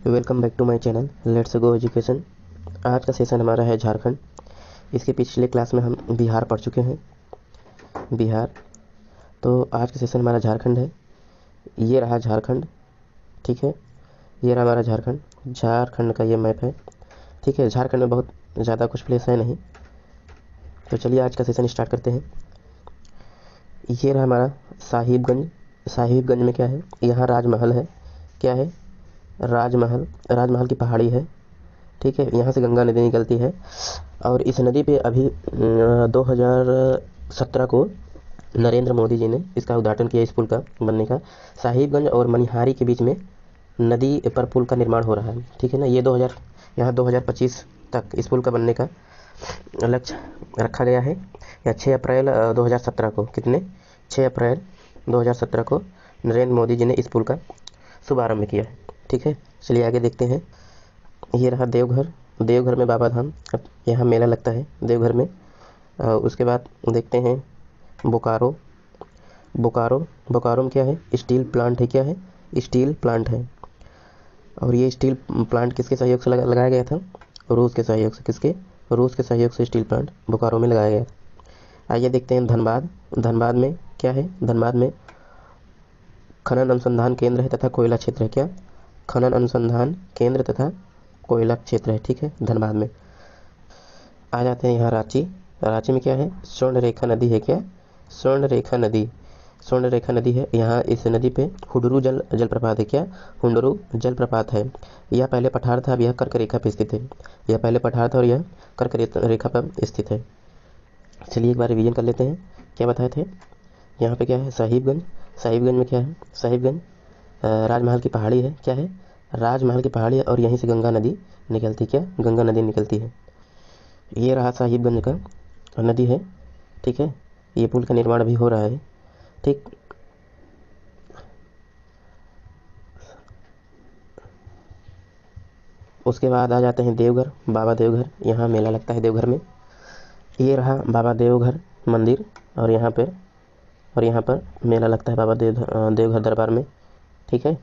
Welcome back to my channel let's go education. आज का session हमारा है झारखंड। इसके पिछले क्लास में हम बिहार पढ़ चुके हैं। बिहार, तो आज का सेशन हमारा झारखंड है। ये रहा झारखंड, ठीक है। ये रहा हमारा झारखंड। झारखंड का ये मैप है, ठीक है। झारखंड में बहुत ज़्यादा कुछ प्लेस है नहीं, तो चलिए आज का सेशन स्टार्ट करते हैं। ये रहा हमारा साहिबगंज। साहिबगंज में क्या है? यहाँ राजमहल है। क्या है? राजमहल। राजमहल की पहाड़ी है, ठीक है। यहाँ से गंगा नदी निकलती है और इस नदी पे अभी 2017 को नरेंद्र मोदी जी ने इसका उद्घाटन किया, इस पुल का बनने का। साहिबगंज और मनिहारी के बीच में नदी पर पुल का निर्माण हो रहा है, ठीक है ना। ये 2025 तक इस पुल का बनने का लक्ष्य रखा गया है। या 6 अप्रैल 2017 को, कितने 6 अप्रैल 2017 को नरेंद्र मोदी जी ने इस पुल का शुभारंभ किया है, ठीक है। चलिए आगे देखते हैं। ये रहा देवघर। देवघर में बाबा धाम, अब यहाँ मेला लगता है देवघर में। उसके बाद देखते हैं बोकारो। बोकारो, बोकारो में क्या है? स्टील प्लांट है। क्या है? स्टील प्लांट है। और ये स्टील प्लांट किसके सहयोग से लगाया गया था? रूस के सहयोग से। किसके? रूस के सहयोग से स्टील प्लांट बोकारो में लगाया गया था। आइए देखते हैं धनबाद। धनबाद में क्या है? धनबाद में खनन अनुसंधान केंद्र है तथा कोयला क्षेत्र है। क्या? खनन अनुसंधान केंद्र तथा कोयला क्षेत्र है, ठीक है, धनबाद में। आ जाते हैं यहाँ रांची। रांची में क्या है? स्वर्ण रेखा नदी है। क्या? स्वर्ण रेखा नदी। स्वर्ण रेखा नदी है। यहाँ इस नदी पे हुडरू जलप्रपात है। क्या? हुडरू जलप्रपात है। यह पहले पठार था, अब यह कर्क रेखा पर स्थित है। यह पहले पठार था और यह कर्क रेखा पर स्थित है। चलिए एक बार रिवीजन कर लेते हैं, क्या बताए थे। यहाँ पे क्या है? साहिबगंज। साहिबगंज में क्या है? साहिबगंज राजमहल की पहाड़ी है। क्या है? राजमहल की पहाड़ी है और यहीं से गंगा नदी निकलती। क्या? गंगा नदी निकलती है। ये रहा साहिबगंज का नदी है, ठीक है। ये पुल का निर्माण अभी हो रहा है, ठीक। उसके बाद आ जाते हैं देवघर। बाबा देवघर, यहाँ मेला लगता है देवघर में। ये रहा बाबा देवघर मंदिर और यहाँ पर मेला लगता है बाबा देवघर दरबार में, ठीक है।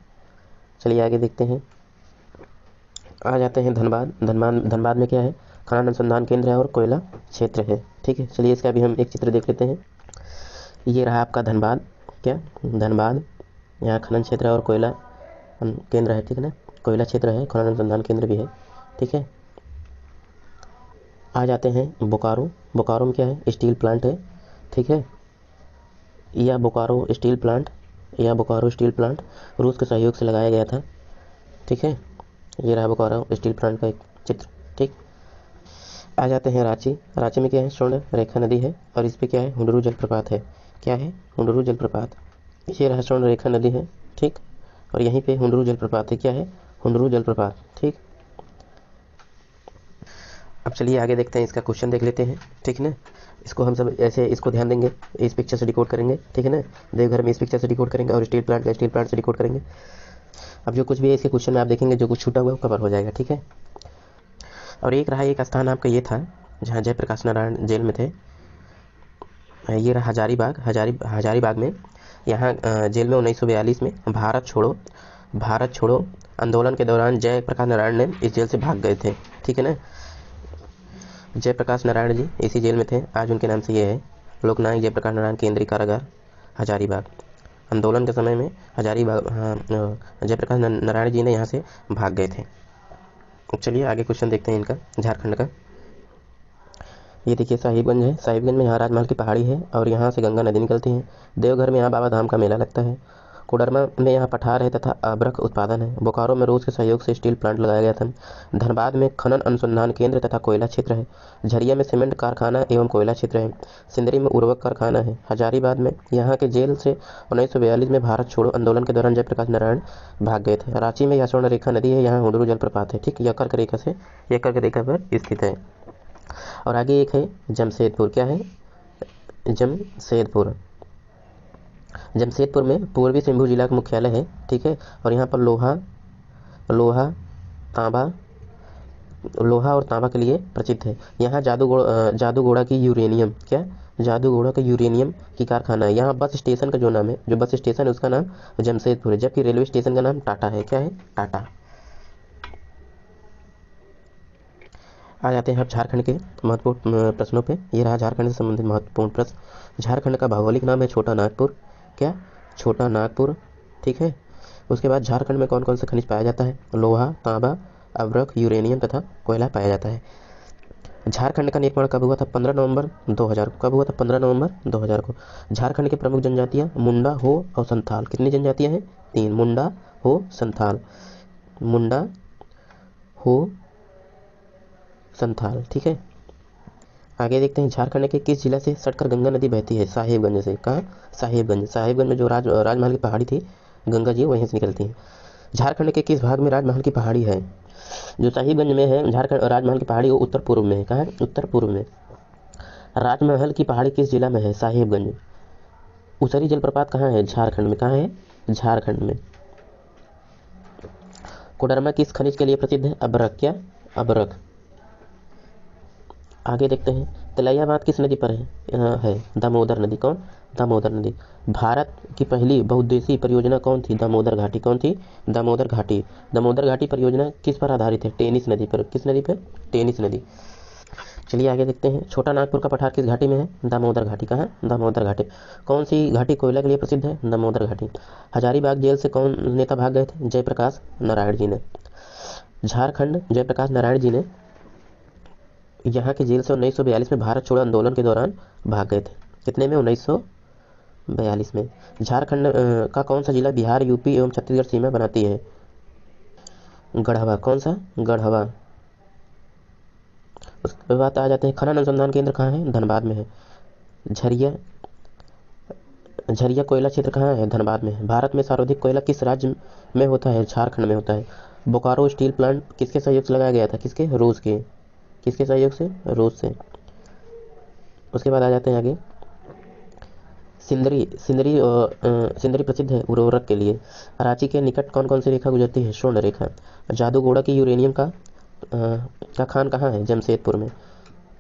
चलिए आगे देखते हैं। आ जाते हैं धनबाद। धनबाद में क्या है? खनन अनुसंधान केंद्र है और कोयला क्षेत्र है, ठीक है। चलिए इसका भी हम एक चित्र देख लेते हैं। ये रहा आपका धनबाद। क्या? धनबाद। यहाँ खनन क्षेत्र है और कोयला केंद्र है, ठीक है ना। कोयला क्षेत्र है, खनन अनुसंधान केंद्र भी है, ठीक है। आ जाते हैं बोकारो। बोकारो में क्या है? स्टील प्लांट है, ठीक है। यह बोकारो स्टील प्लांट रूस के सहयोग से लगाया गया था, ठीक है। ये रहा बोकारो स्टील प्लांट का एक चित्र, ठीक। आ जाते हैं रांची। रांची में क्या है? स्वर्ण रेखा नदी है और इस पे क्या है? हुडरू जलप्रपात है। क्या है? हुडरू जलप्रपात। ये रहा स्वर्ण रेखा नदी है, ठीक। और यहीं पे हुडरू जलप्रपात है। क्या है? हुडरू जलप्रपात, ठीक। अब चलिए आगे देखते हैं, इसका क्वेश्चन देख लेते हैं, ठीक है ना। इसको हम सब ऐसे इसको ध्यान देंगे, इस पिक्चर से डिकोड करेंगे, ठीक है ना। देवघर में इस पिक्चर से डिकोड करेंगे और स्टील प्लांट का स्टील प्लांट से डिकोड करेंगे। अब जो कुछ भी है इसके क्वेश्चन में आप देखेंगे, जो कुछ छूटा हुआ है वो कवर हो जाएगा, ठीक है। और एक रहा, एक स्थान आपका ये था जहाँ जयप्रकाश नारायण जेल में थे। ये रहा हजारीबाग। हजारीबाग में यहाँ जेल में 1942 में भारत छोड़ो आंदोलन के दौरान जयप्रकाश नारायण ने इस जेल से भाग गए थे, ठीक है ना। जयप्रकाश नारायण जी इसी जेल में थे, आज उनके नाम से ये है लोकनायक जयप्रकाश नारायण केंद्रीय कारागार हजारीबाग। आंदोलन के समय में हजारीबाग जयप्रकाश नारायण जी ने यहाँ से भाग गए थे। चलिए आगे क्वेश्चन देखते हैं इनका, झारखंड का। ये देखिए साहिबगंज है। साहिबगंज में यहाँ राजमहल की पहाड़ी है और यहाँ से गंगा नदी निकलती है। देवघर में यहाँ बाबा धाम का मेला लगता है। कोडरमा में यहाँ पठार है तथा अभ्रक उत्पादन है। बोकारो में रूस के सहयोग से स्टील प्लांट लगाया गया था। धनबाद में खनन अनुसंधान केंद्र तथा कोयला क्षेत्र है। झरिया में सीमेंट कारखाना एवं कोयला क्षेत्र है। सिंदरी में उर्वरक कारखाना है। हजारीबाग में यहाँ के जेल से 1942 में भारत छोड़ो आंदोलन के दौरान जयप्रकाश नारायण भाग गए थे। रांची में यह स्वर्ण रेखा नदी है, यहाँ हुडरू जलप्रपात है, ठीक। यह कर्क रेखा पर स्थित है। और आगे एक है जमशेदपुर। क्या है? जमशेदपुर। जमशेदपुर में पूर्वी सिंहभूम जिला का मुख्यालय है, ठीक है। और यहाँ पर लोहा और तांबा के लिए प्रसिद्ध है। यहाँ जादूगोड़ा की यूरेनियम। क्या? जादूगोड़ा का यूरेनियम की कारखाना है। यहाँ बस स्टेशन का जो नाम है, जो बस स्टेशन है उसका नाम जमशेदपुर है, जबकि रेलवे स्टेशन का नाम टाटा है। क्या है? टाटा। आ जाते हैं अब झारखंड के महत्वपूर्ण प्रश्नों पे। ये रहा झारखंड से संबंधित महत्वपूर्ण प्रश्न। झारखंड का भौगोलिक नाम है छोटा नागपुर। क्या? छोटा नागपुर। ठीक है। उसके बाद झारखंड में कौन कौन से खनिज पाया जाता है? लोहा, तांबा, अभ्रक, यूरेनियम तथा कोयला पाया जाता है। झारखंड का निर्माण कब हुआ था? 15 नवंबर 2000 को। कब हुआ था? 15 नवंबर 2000 को। झारखंड की प्रमुख जनजातियां मुंडा, हो और संथाल। कितनी जनजातियां हैं? 3। मुंडा, हो, संथाल। मुंडा, हो, संथाल। ठीक है। आगे देखते हैं झारखंड के किस जिला से सटकर गंगा नदी बहती है? साहिबगंज से। कहाँ? साहिबगंज। साहिबगंज में जो राजमहल की पहाड़ी थी, गंगा जी वहीं से निकलती है। झारखंड के किस भाग में राजमहल की पहाड़ी है? जो साहिबगंज में है झारखंड राजमहल की पहाड़ी, वो उत्तर पूर्व में है। कहाँ है? उत्तर पूर्व में। राजमहल की पहाड़ी किस जिला में है? साहिबगंज। उसरी जलप्रपात कहाँ है? झारखंड में। कहाँ है? झारखंड में। कोडरमा किस खनिज के लिए प्रसिद्ध है? अभ्रक। क्या? अभ्रक। आगे देखते हैं तिलैया बांध किस नदी पर है? दामोदर नदी। कौन? दामोदर नदी। भारत की पहली बहुउद्देशीय परियोजना कौन थी? दामोदर घाटी। कौन थी? दामोदर घाटी। दामोदर घाटी परियोजना किस पर आधारित है? टेनिस नदी पर। किस नदी पर? टेनिस नदी। चलिए आगे देखते हैं छोटा नागपुर का पठार किस घाटी में है? दामोदर घाटी। कहाँ? दामोदर घाटी। कौन सी घाटी कोयला के लिए प्रसिद्ध है? दामोदर घाटी। हजारीबाग जेल से कौन नेता भाग गए थे? जयप्रकाश नारायण जी ने। झारखंड जयप्रकाश नारायण जी ने यहाँ की जेल से 1942 में भारत छोड़ो आंदोलन के दौरान भाग गए थे। कितने में? 1942 में। झारखंड का कौन सा जिला बिहार, यूपी एवं छत्तीसगढ़ सीमा बनाती है? गढ़वा। कौन सा? गढ़वा। उसके बाद आ जाते हैं खनन अनुसंधान केंद्र कहाँ है? धनबाद में है। झरिया झरिया कोयला क्षेत्र कहाँ है? धनबाद में है। भारत में सर्वाधिक कोयला किस राज्य में होता है? झारखंड में होता है। बोकारो स्टील प्लांट किसके सहयोग से लगाया गया था? किसके? रूस के। किसके सहयोग से? रूस से। उसके बाद आ जाते हैं आगे सिंदरी। सिंदरी प्रसिद्ध है उर्वरक के लिए। रांची के निकट कौन कौन सी रेखा गुजरती है? स्वर्ण रेखा। जादूगोड़ा की यूरेनियम का खान कहाँ है? जमशेदपुर में।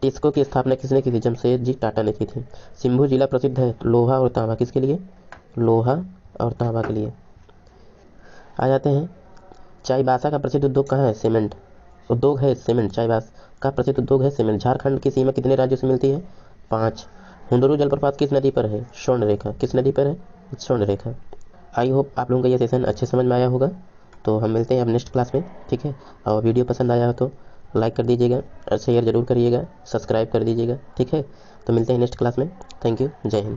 टिस्को की स्थापना किसने की थी? जमशेदजी टाटा ने की थी। सिंभू जिला प्रसिद्ध है लोहा और तांबा किसके लिए? लोहा और तांबा के लिए। आ जाते हैं चाईबासा का प्रसिद्ध उद्योग कहाँ है? सीमेंट उद्योग है। सीमेंट। चाईबासा का प्रसिद्ध उद्योग है सीमेंट। झारखंड की सीमा कितने राज्यों से मिलती है? 5। हुंडरू जलप्रपात किस नदी पर है? स्वर्ण रेखा। किस नदी पर है? स्वर्ण रेखा। आई होप आप लोगों का ये सेशन अच्छे समझ में आया होगा। तो हम मिलते हैं अब नेक्स्ट क्लास में। ठीक है। और वीडियो पसंद आया हो तो लाइक कर दीजिएगा और शेयर ज़रूर करिएगा, सब्सक्राइब कर दीजिएगा। ठीक है। तो मिलते हैं नेक्स्ट क्लास में। Thank you. जय हिंद।